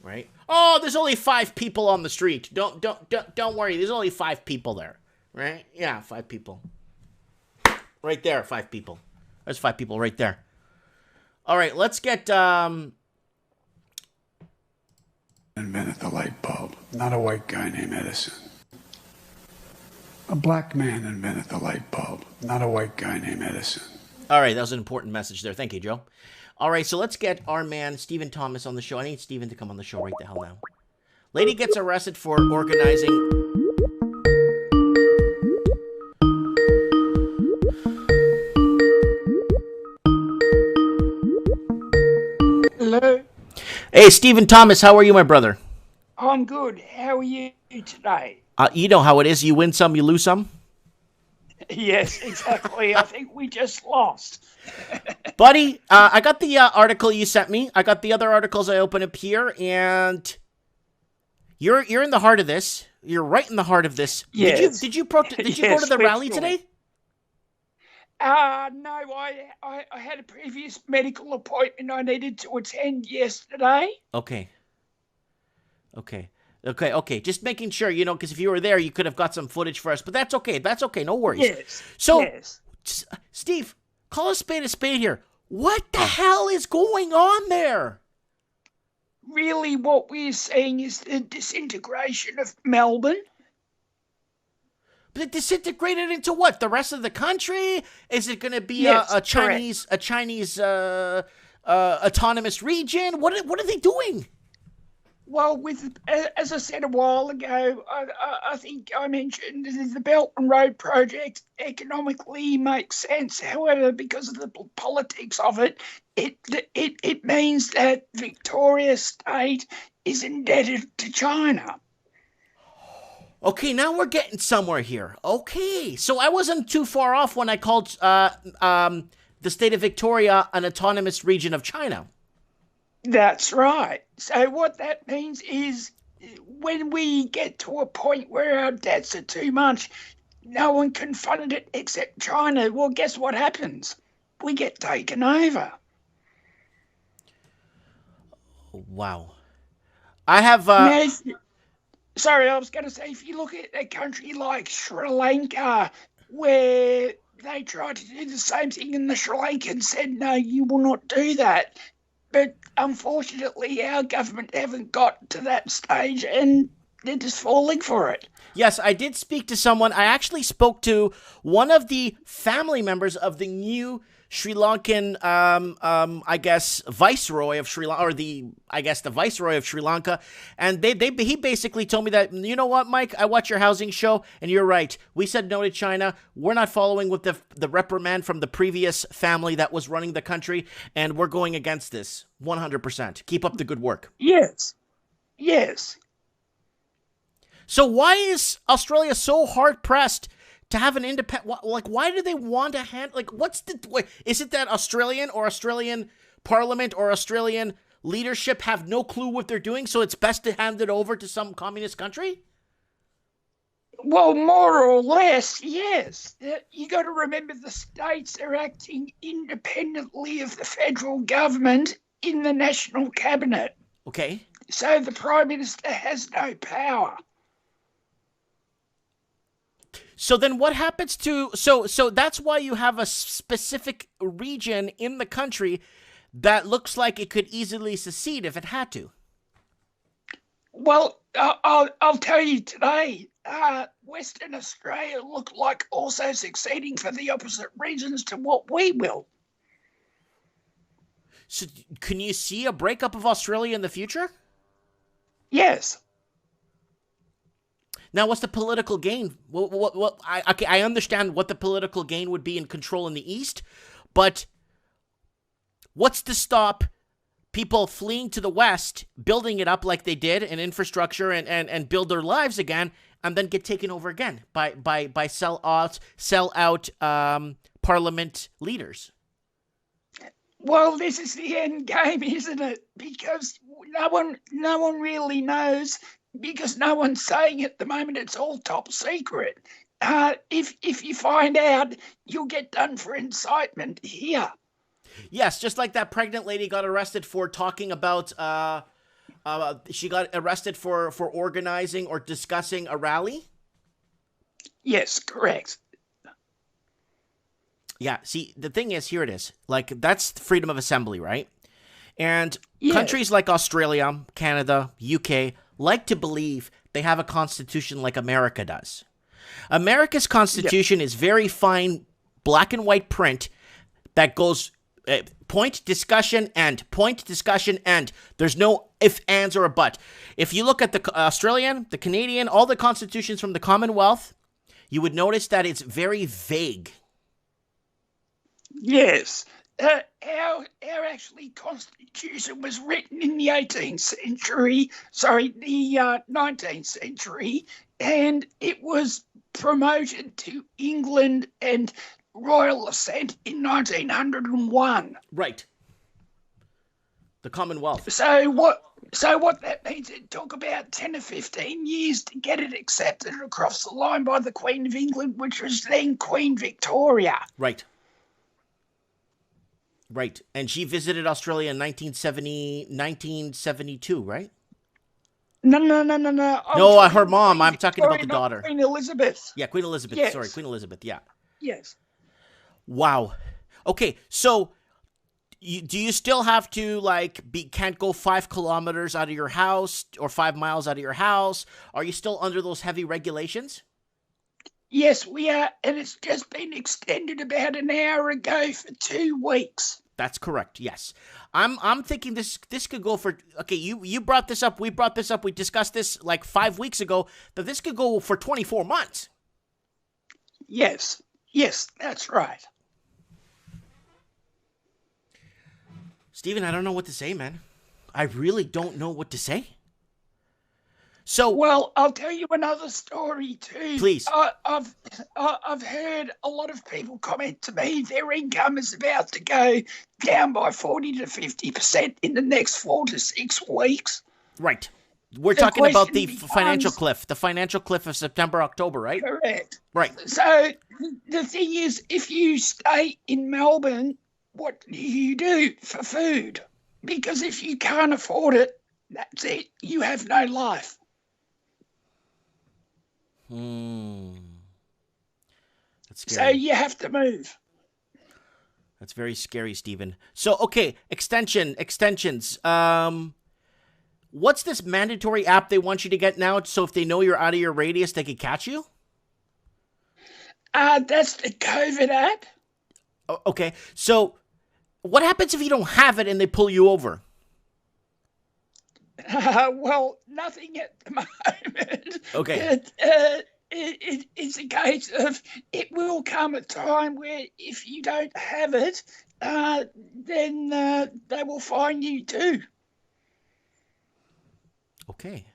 right? Oh, there's only 5 people on the street. Don't worry. There's only 5 people there, right? Yeah, 5 people. Right there, 5 people. There's 5 people right there. All right, let's get invented the light bulb, not a white guy named Edison. A black man invented the light bulb, not a white guy named Edison. All right, that was an important message there. Thank you, Joe. All right, so let's get our man, Stephen Thomas, on the show. I need Stephen to come on the show right the hell now. Lady gets arrested for organizing... Hello. Hey, Stephen Thomas, how are you, my brother? I'm good. How are you today? You know how it is. You win some, you lose some. Yes, exactly. I think we just lost. Buddy, I got the article you sent me. I got the other articles I open up here, and you're in the heart of this. You're right in the heart of this. Yes. Did you go to the rally today? No, I had a previous medical appointment I needed to attend yesterday. Okay. Just making sure, because if you were there, you could have got some footage for us. But that's okay. No worries. Yes. So, yes. Steve, call a spade here. What the hell is going on there? Really, what we're seeing is the disintegration of Melbourne. But it disintegrated into what? The rest of the country? Is it going to be a Chinese autonomous region? What are they doing? Well, as I said a while ago, I think I mentioned the Belt and Road project economically makes sense. However, because of the politics of it, it means that Victoria State is indebted to China. Okay, now we're getting somewhere here. Okay, so I wasn't too far off when I called the state of Victoria an autonomous region of China. That's right. So what that means is when we get to a point where our debts are too much, no one can fund it except China. Well, guess what happens? We get taken over. Wow. I have... Sorry, I was going to say, if you look at a country like Sri Lanka, where they tried to do the same thing and the Sri Lankans said, no, you will not do that. But unfortunately, our government haven't got to that stage and they're just falling for it. Yes, I did speak to someone. I actually spoke to one of the family members of the new Sri Lankan, I guess, viceroy of Sri Lanka, or the viceroy of Sri Lanka. And he basically told me that, you know what, Mike, I watch your housing show and you're right. We said no to China. We're not following with the reprimand from the previous family that was running the country. And we're going against this 100%. Keep up the good work. Yes. Yes. So why is Australia so hard pressed to have an independent, why do they want to is it that Australian Parliament or Australian leadership have no clue what they're doing, so it's best to hand it over to some communist country? Well, more or less, yes. You got to remember the states are acting independently of the federal government in the national cabinet. Okay. So the Prime Minister has no power. So then what happens to... So that's why you have a specific region in the country that looks like it could easily secede if it had to. Well, I'll tell you today, Western Australia look like also succeeding for the opposite reasons to what we will. So can you see a breakup of Australia in the future? Yes. Now, what's the political gain? I understand what the political gain would be in control in the East, but what's to stop people fleeing to the West, building it up like they did in infrastructure and build their lives again, and then get taken over again by sell out parliament leaders? Well, this is the end game, isn't it? Because no one really knows. Because no one's saying at the moment, it's all top secret. If you find out, you'll get done for incitement here. Yes, just like that pregnant lady got arrested for talking about She got arrested for organizing or discussing a rally. Yes, correct. Yeah. See, the thing is, here it is. Like, that's freedom of assembly, right? And Yes. countries like Australia, Canada, UK like to believe they have a constitution like America does. America's constitution is very fine black and white print that goes point, discussion, end. Point, discussion, end. There's no if, ands, or a but. If you look at the Australian, the Canadian, all the constitutions from the Commonwealth, you would notice that it's very vague. Yes. Our actually constitution was written in the 18th century, the 19th century, and it was promoted to England and royal assent in 1901. Right. The Commonwealth. So what that means, it took about 10 or 15 years to get it accepted across the line by the Queen of England, which was then Queen Victoria. Right. Right. And she visited Australia in 1972, right? No. No, her mom. I'm talking about the daughter. Queen Elizabeth. Yeah, Queen Elizabeth. Yes. Sorry, Queen Elizabeth. Yeah. Yes. Wow. Okay, so do you still have to can't go 5 kilometers out of your house or 5 miles out of your house? Are you still under those heavy regulations? Yes, we are, and it's just been extended about an hour ago for 2 weeks. That's correct. Yes, I'm thinking this could go for. Okay, you brought this up. We brought this up. We discussed this like 5 weeks ago. That this could go for 24 months. Yes, that's right. Stephen, I don't know what to say, man. I really don't know what to say. So, well, I'll tell you another story too. Please. I've heard a lot of people comment to me their income is about to go down by 40 to 50% in the next 4 to 6 weeks. Right. We're talking about the financial cliff of September, October, right? Correct. Right. So the thing is, if you stay in Melbourne, what do you do for food? Because if you can't afford it, that's it. You have no life. That's scary. So you have to move. That's very scary, Stephen. So, okay, extensions. What's this mandatory app they want you to get now? So if they know you're out of your radius, they can catch you? That's the COVID app. Okay, so what happens if you don't have it and they pull you over? Well, nothing at the moment. Okay. It's a case of it will come a time where if you don't have it, then they will fine you too. Okay.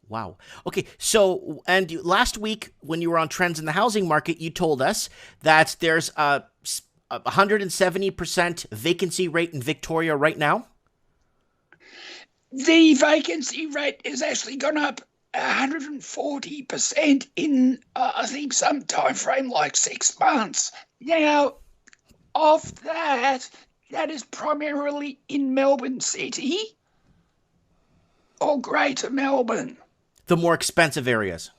Wow. Okay. So, and last week when you were on Trends in the Housing Market, you told us that there's a 170% vacancy rate in Victoria right now. The vacancy rate has actually gone up 140% in, I think, some time frame like 6 months. Now, of that is primarily in Melbourne City or Greater Melbourne. The more expensive areas.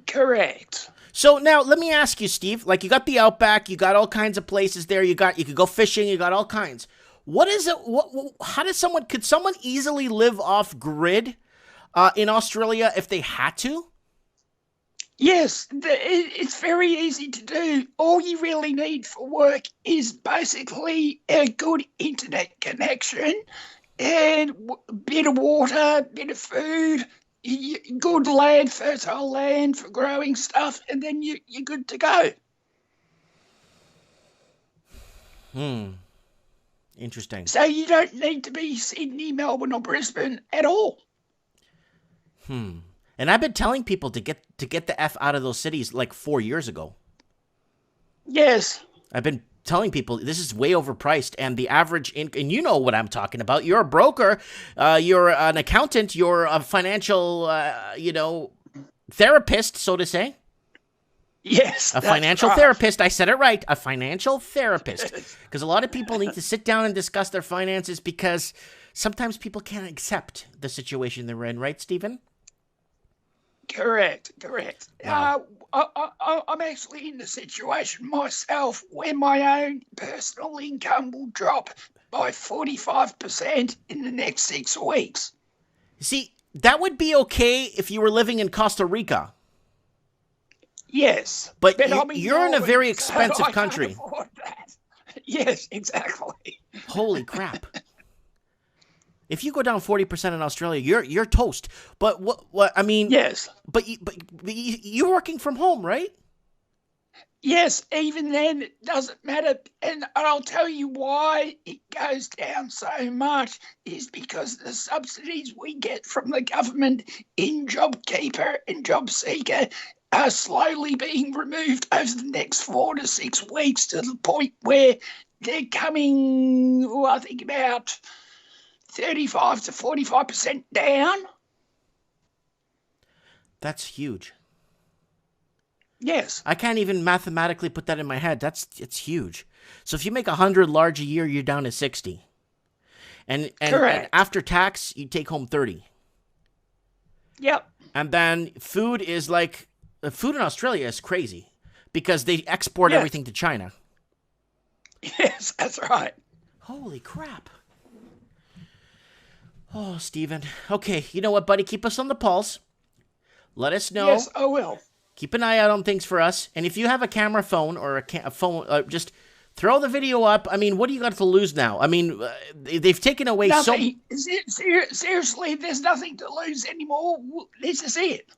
Correct. So now let me ask you, Steve, like you got the Outback, you got all kinds of places there, you could go fishing, you got all kinds. What is it? Could someone easily live off grid in Australia if they had to? Yes, it's very easy to do. All you really need for work is basically a good internet connection and a bit of water, a bit of food, good land, fertile land for growing stuff, and then you're good to go. Interesting. So you don't need to be Sydney, Melbourne, or Brisbane at all. And I've been telling people to get the F out of those cities like 4 years ago. Yes. I've been telling people this is way overpriced, and the average and you know what I'm talking about. You're a broker, you're an accountant, you're a financial, therapist, so to say. Yes, a financial therapist. I said it right. A financial therapist. Because a lot of people need to sit down and discuss their finances because sometimes people can't accept the situation they're in, right, Stephen? Correct. Wow. I'm actually in the situation myself where my own personal income will drop by 45% in the next 6 weeks. See, that would be okay if you were living in Costa Rica. Yes. But I'm you're in a Melbourne, very so expensive I can't country. afford that. Yes, exactly. Holy crap. If you go down 40% in Australia, you're toast. But what I mean, Yes. but you're working from home, right? Yes, even then, it doesn't matter. And I'll tell you why it goes down so much is because the subsidies we get from the government in JobKeeper and JobSeeker are slowly being removed over the next 4 to 6 weeks to the point where they're coming, I think, about 35 to 45% down. That's huge. Yes. I can't even mathematically put that in my head. It's huge. So if you make 100 large a year, you're down to 60. And after tax, you take home 30. Yep. And then food is like, food in Australia is crazy because they export everything to China. Yes, that's right. Holy crap. Oh, Stephen. Okay, you know what, buddy? Keep us on the pulse. Let us know. Yes, I will. Keep an eye out on things for us. And if you have a camera phone or a phone, just throw the video up. I mean, what do you got to lose now? I mean, they've taken away nothing. Seriously, there's nothing to lose anymore. This is it.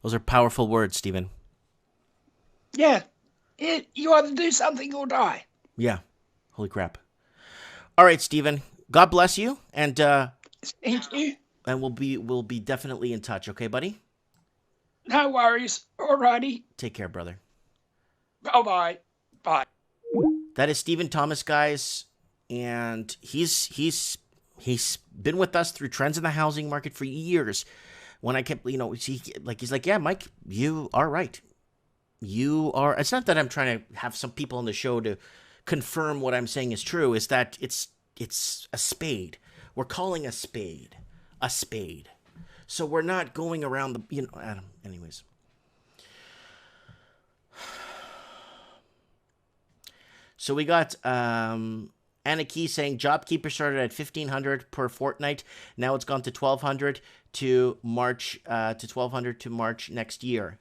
Those are powerful words, Stephen. Yeah. You either do something or die. Yeah. Holy crap. All right, Stephen. God bless you. And thank you. And we'll be definitely in touch, okay, buddy? No worries. Alrighty. Take care, brother. Bye-bye. Bye. That is Stephen Thomas, guys, and he's been with us through trends in the housing market for years. When I kept, he's like, yeah, Mike, you are right. You are. It's not that I'm trying to have some people on the show to confirm what I'm saying is true. Is that it's a spade. We're calling a spade. A spade. So we're not going around the, anyways. So we got Anna Key saying JobKeeper started at $1,500 per fortnight. Now it's gone to $1,200 to March to March next year.